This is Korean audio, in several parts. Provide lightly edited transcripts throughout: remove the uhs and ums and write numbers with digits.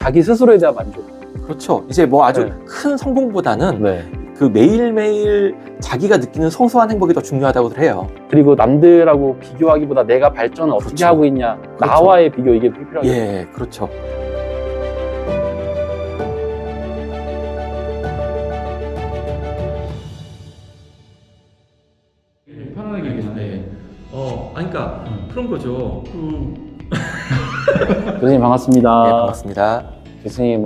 자기 스스로에 대한 만족. 그렇죠. 이제 뭐 아주 네. 큰 성공보다는 네. 그 매일매일 자기가 느끼는 소소한 행복이 더 중요하다고들 해요. 그리고 남들하고 비교하기보다 내가 발전을 어떻게 그렇죠. 하고 있냐. 그렇죠. 나와의 비교 이게 필요하겠죠. 예, 그렇죠. 편안하게 얘기하는데 그러니까 그런 거죠. 교수님 반갑습니다. 네, 반갑습니다. 교수님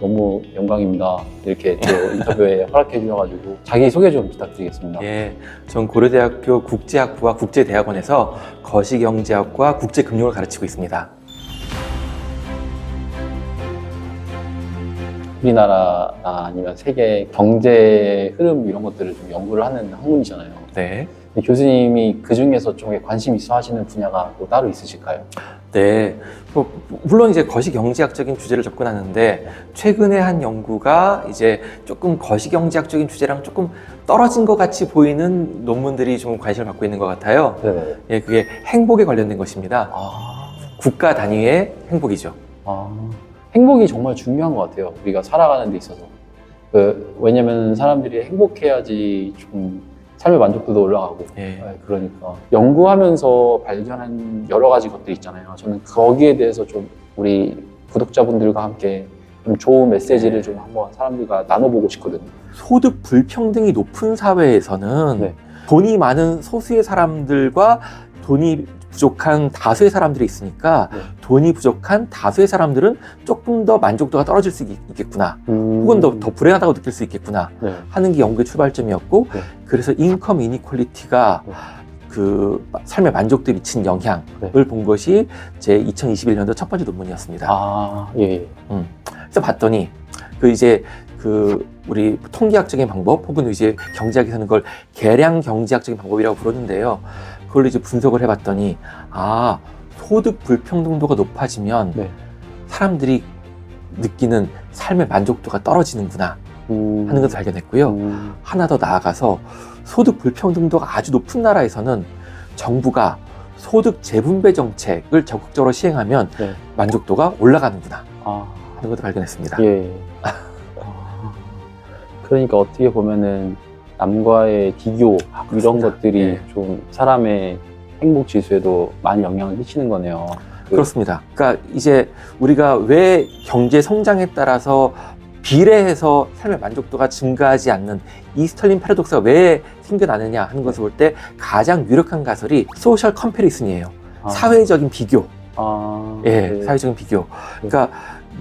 너무 영광입니다. 이렇게 제 인터뷰에 허락해 주셔가지고 자기 소개 좀 부탁드리겠습니다. 예, 전 고려대학교 국제학부와 국제대학원에서 거시경제학과 국제금융을 가르치고 있습니다. 우리나라나 아니면 세계 경제 흐름 이런 것들을 좀 연구를 하는 학문이잖아요. 네. 근데 교수님이 그 중에서 좀 관심 있어 하시는 분야가 또 따로 있으실까요? 네. 물론 이제 거시경제학적인 주제를 접근하는데 최근에 한 연구가 이제 조금 거시경제학적인 주제랑 조금 떨어진 것 같이 보이는 논문들이 좀 관심을 받고 있는 것 같아요. 네네. 예, 그게 행복에 관련된 것입니다. 아, 국가 단위의 행복이죠. 행복이 정말 중요한 것 같아요. 우리가 살아가는 데 있어서. 왜냐면 사람들이 행복해야지 좀 삶의 만족도도 올라가고. 예. 네, 그러니까 연구하면서 발견한 여러 가지 것들 있잖아요. 저는 거기에 대해서 좀 우리 구독자분들과 함께 좀 좋은 메시지를 좀 한번 사람들과 나눠보고 싶거든요. 소득 불평등이 높은 사회에서는 네. 돈이 많은 소수의 사람들과 돈이 부족한 다수의 사람들이 있으니까 네. 돈이 부족한 다수의 사람들은 조금 더 만족도가 떨어질 수 있겠구나. 혹은 더 불행하다고 느낄 수 있겠구나 네. 하는 게 연구의 출발점이었고 네. 그래서 인컴 이니퀄리티가 네. 그 삶의 만족도에 미친 영향을 네. 본 것이 제 2021년도 첫 번째 논문이었습니다. 예. 그래서 봤더니 우리 통계학적인 방법 혹은 이제 경제학에서는 그걸 계량 경제학적인 방법이라고 부르는데요. 그걸 이제 분석을 해봤더니 소득 불평등도가 높아지면 네. 사람들이 느끼는 삶의 만족도가 떨어지는구나 하는 것을 발견했고요. 하나 더 나아가서 소득 불평등도가 아주 높은 나라에서는 정부가 소득 재분배 정책을 적극적으로 시행하면 네. 만족도가 올라가는구나 하는 것도 발견했습니다. 예. 그러니까 어떻게 보면은 남과의 비교 이런 그렇습니다. 것들이 예. 좀 사람의 행복 지수에도 많이 영향을 미치는 거네요. 그렇습니다. 그러니까 이제 우리가 왜 경제 성장에 따라서 비례해서 삶의 만족도가 증가하지 않는 이 스털린 패러독스가 왜 생겨나느냐 하는 것을 볼 때 가장 유력한 가설이 소셜 컴패리슨이에요. 사회적인 비교. 네. 사회적인 비교. 그러니까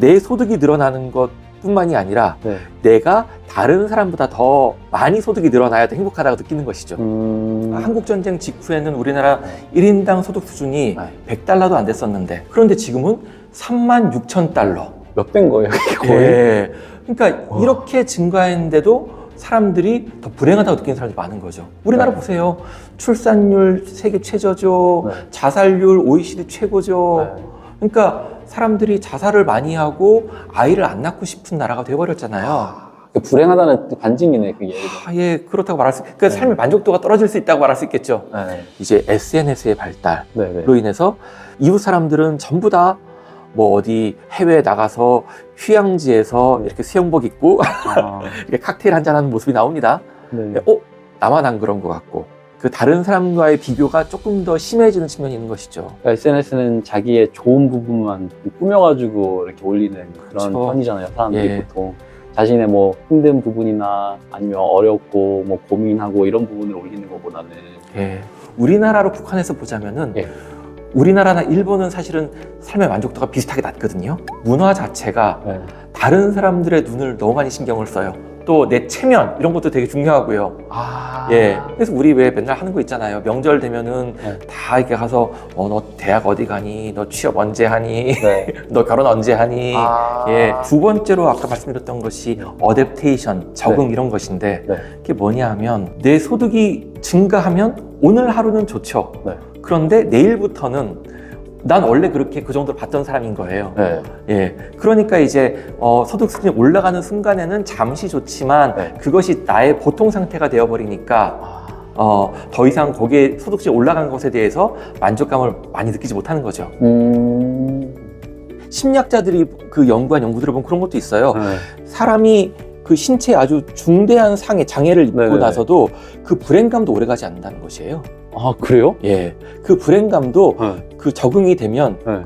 내 소득이 늘어나는 것뿐만이 아니라 네. 내가 다른 사람보다 더 많이 소득이 늘어나야 더 행복하다고 느끼는 것이죠. 한국전쟁 직후에는 우리나라 1인당 소득 수준이 100달러도 안 됐었는데 그런데 지금은 36,000달러. 몇 배인 거예요? 거의? 예. 그러니까 이렇게 증가했는데도 사람들이 더 불행하다고 느끼는 사람들이 많은 거죠. 우리나라 네. 보세요. 출산율 세계 최저죠. 네. 자살률 OECD 최고죠. 네. 그러니까 사람들이 자살을 많이 하고 아이를 안 낳고 싶은 나라가 돼버렸잖아요. 불행하다는 반증이네, 그게. 예, 그렇다고 말할 수, 그러니까 네. 삶의 만족도가 떨어질 수 있다고 말할 수 있겠죠. 네. 이제 SNS의 발달로 네. 인해서 이웃 사람들은 전부 다 뭐 어디 해외에 나가서 휴양지에서 이렇게 수영복 입고 이렇게 칵테일 한잔하는 모습이 나옵니다. 네. 나만 안 그런 것 같고 그 다른 사람과의 비교가 조금 더 심해지는 측면이 있는 것이죠. SNS는 자기의 좋은 부분만 꾸며가지고 이렇게 올리는 그런 그렇죠. 편이잖아요, 사람들이 예. 보통. 자신의 뭐 힘든 부분이나 아니면 어렵고 뭐 고민하고 이런 부분을 올리는 것보다는. 예. 우리나라로 국한해서 보자면은 예. 우리나라나 일본은 사실은 삶의 만족도가 비슷하게 낮거든요. 문화 자체가 네. 다른 사람들의 눈을 너무 많이 신경을 써요. 또 내 체면 이런 것도 되게 중요하고요. 예. 그래서 우리 왜 맨날 하는 거 있잖아요. 명절 되면은 네. 다 이렇게 가서 너 대학 어디 가니? 너 취업 언제 하니? 네. 너 결혼 언제 하니? 예. 두 번째로 아까 말씀드렸던 것이 어댑테이션, 적응 이런 것인데 네. 그게 뭐냐 하면 내 소득이 증가하면 오늘 하루는 좋죠. 네. 그런데 내일부터는 난 원래 그렇게 그 정도로 받던 사람인 거예요. 네. 예. 그러니까 이제 소득 수준이 올라가는 순간에는 잠시 좋지만 네. 그것이 나의 보통 상태가 되어버리니까 더 이상 거기에 소득 수준이 올라간 것에 대해서 만족감을 많이 느끼지 못하는 거죠. 심리학자들이 그 연구한 연구들을 보면 그런 것도 있어요. 네. 사람이 그 신체에 아주 중대한 장애를 입고 네네네. 나서도 그 불행감도 오래가지 않는다는 것이에요. 아, 그래요? 예, 그 불행감도 네. 그 적응이 되면 네.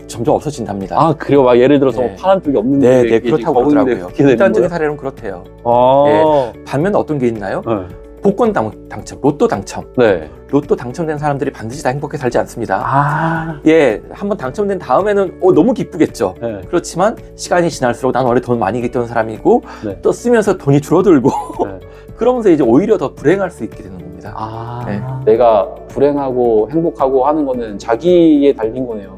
점점 없어진답니다. 아, 그래요? 막 예를 들어서 네. 파란 쪽이 없는데. 네, 이게 그렇다고 적응이 그러더라고요. 그렇게 되는 극단적인 거예요? 사례로는 그렇대요. 아. 반면 어떤 게 있나요? 네. 복권 당첨, 로또 당첨. 네. 로또 당첨된 사람들이 반드시 다 행복하게 살지 않습니다. 아. 예, 한번 당첨된 다음에는 너무 기쁘겠죠. 네. 그렇지만 시간이 지날수록 난 원래 돈 많이 겠던 사람이고 네. 또 쓰면서 돈이 줄어들고 네. 그러면서 이제 오히려 더 불행할 수 있게 되는 겁니다. 아. 네. 내가 불행하고 행복하고 하는 거는 자기에 달린 거네요.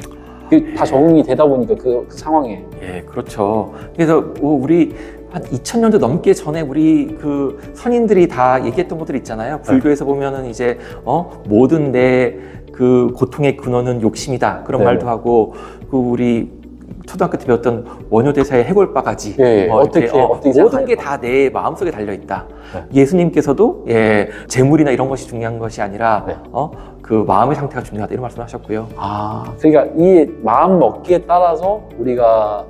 그게 다 적응이 되다 보니까 그 상황에. 예, 그렇죠. 그래서 우리 한 2000년도 넘게 전에 우리 그 선인들이 다 얘기했던 것들 있잖아요. 불교에서 보면은 이제 모든 내 그 고통의 근원은 욕심이다. 그런 네네. 말도 하고 그 우리 초등학교 때 배웠던 원효대사의 해골바가지. 예, 예. 어떻게 모든 생각할까? 게 다 내 마음속에 달려 있다. 네. 예수님께서도 재물이나 이런 것이 중요한 것이 아니라 네. 그 마음의 상태가 중요하다 이런 말씀을 하셨고요. 아, 그러니까 이 마음 먹기에 따라서 우리가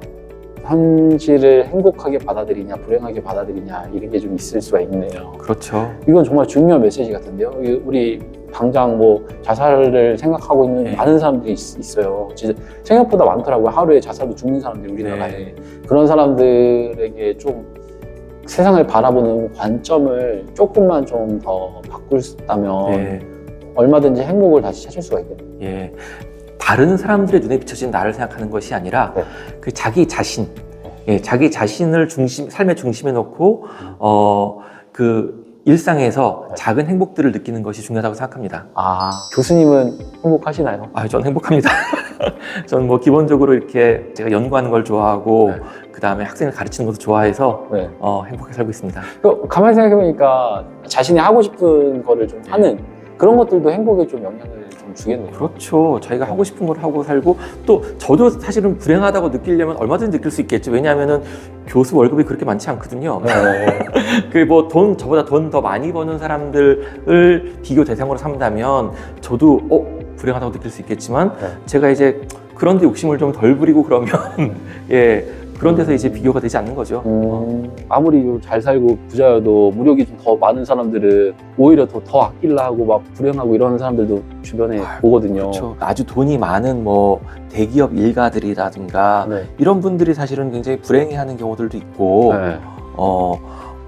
현실을 행복하게 받아들이냐, 불행하게 받아들이냐 이런 게 좀 있을 수가 있네요. 그렇죠. 이건 정말 중요한 메시지 같은데요. 우리 당장 뭐 자살을 생각하고 있는 네. 많은 사람들이 있어요. 진짜 생각보다 많더라고요. 하루에 자살로 죽는 사람들이 우리나라에. 네. 그런 사람들에게 좀 세상을 바라보는 관점을 조금만 좀 더 바꿀 수 있다면 네. 얼마든지 행복을 다시 찾을 수가 있거든요. 예. 다른 사람들의 눈에 비춰진 나를 생각하는 것이 아니라 네. 그 자기 자신, 자기 자신을 삶의 중심에 놓고 그 일상에서 네. 작은 행복들을 느끼는 것이 중요하다고 생각합니다. 아, 교수님은 행복하시나요? 저는 행복합니다. 저는 뭐 기본적으로 이렇게 제가 연구하는 걸 좋아하고 네. 그 다음에 학생을 가르치는 것도 좋아해서 네. 행복하게 살고 있습니다. 가만히 생각해보니까 자신이 하고 싶은 거를 좀 하는 그런 것들도 행복에 좀 영향을 좀 주겠네요. 그렇죠. 자기가 하고 싶은 걸 하고 살고 또 저도 사실은 불행하다고 느끼려면 얼마든지 느낄 수 있겠죠. 왜냐하면은 교수 월급이 그렇게 많지 않거든요. 네. 그 뭐 저보다 돈 더 많이 버는 사람들을 비교 대상으로 삼다면 저도 불행하다고 느낄 수 있겠지만 네. 제가 이제 그런 데 욕심을 좀 덜 부리고 그러면 그런 데서 이제 비교가 되지 않는 거죠. 아무리 잘 살고 부자여도 무력이 좀 더 많은 사람들은 오히려 더 아끼려 하고 막 불행하고 이런 사람들도 주변에 보거든요. 그렇죠. 아주 돈이 많은 뭐 대기업 일가들이라든가 네. 이런 분들이 사실은 굉장히 불행해하는 경우들도 있고 네.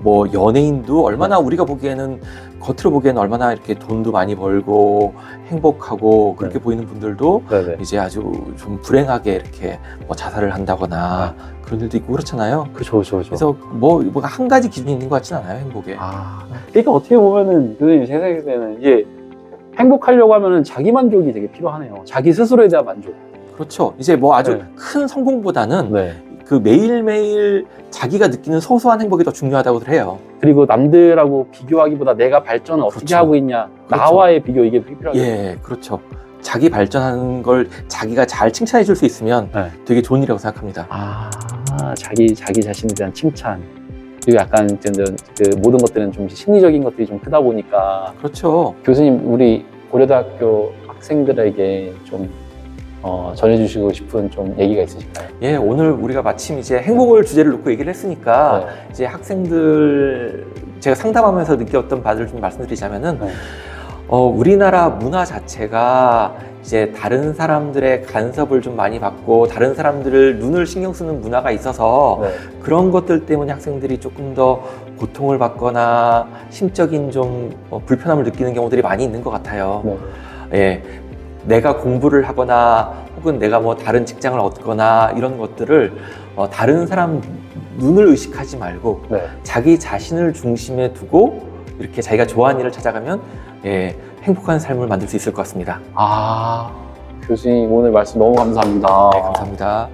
뭐 연예인도 얼마나 우리가 보기에는 겉으로 보기에는 얼마나 이렇게 돈도 많이 벌고 행복하고 그렇게 네. 보이는 분들도 네네. 이제 아주 좀 불행하게 이렇게 뭐 자살을 한다거나 그런 일도 있고 그렇잖아요. 그죠. 그래서 뭐 한 가지 기준이 있는 것 같지는 않아요, 행복에. 그러니까 어떻게 보면은 교수님 제 생각에는 이게 행복하려고 하면은 자기 만족이 되게 필요하네요. 자기 스스로에 대한 만족. 그렇죠. 이제 뭐 아주 네. 큰 성공보다는 네. 그 매일매일 자기가 느끼는 소소한 행복이 더 중요하다고들 해요. 그리고 남들하고 비교하기보다 내가 발전을 어떻게 그렇죠. 하고 있냐, 그렇죠. 나와의 비교 이게 필요하죠. 예, 그렇죠. 자기 발전하는 걸 자기가 잘 칭찬해 줄 수 있으면 네. 되게 좋은 일이라고 생각합니다. 자기 자신에 대한 칭찬. 그리고 약간 그 모든 것들은 좀 심리적인 것들이 좀 크다 보니까 그렇죠. 교수님 우리 고려대학교 학생들에게 좀 전해주시고 싶은 좀 얘기가 있으실까요? 예, 오늘 우리가 마침 이제 행복을 주제를 놓고 얘기를 했으니까 네. 이제 학생들 제가 상담하면서 느꼈던 바를 좀 말씀드리자면은 네. 우리나라 문화 자체가 이제 다른 사람들의 간섭을 좀 많이 받고 다른 사람들을 눈을 신경 쓰는 문화가 있어서 네. 그런 것들 때문에 학생들이 조금 더 고통을 받거나 심적인 좀 불편함을 느끼는 경우들이 많이 있는 것 같아요. 네. 예, 내가 공부를 하거나 혹은 내가 뭐 다른 직장을 얻거나 이런 것들을 다른 사람 눈을 의식하지 말고 네. 자기 자신을 중심에 두고 이렇게 자기가 좋아하는 일을 찾아가면 행복한 삶을 만들 수 있을 것 같습니다. 교수님 오늘 말씀 너무 감사합니다. 네, 감사합니다.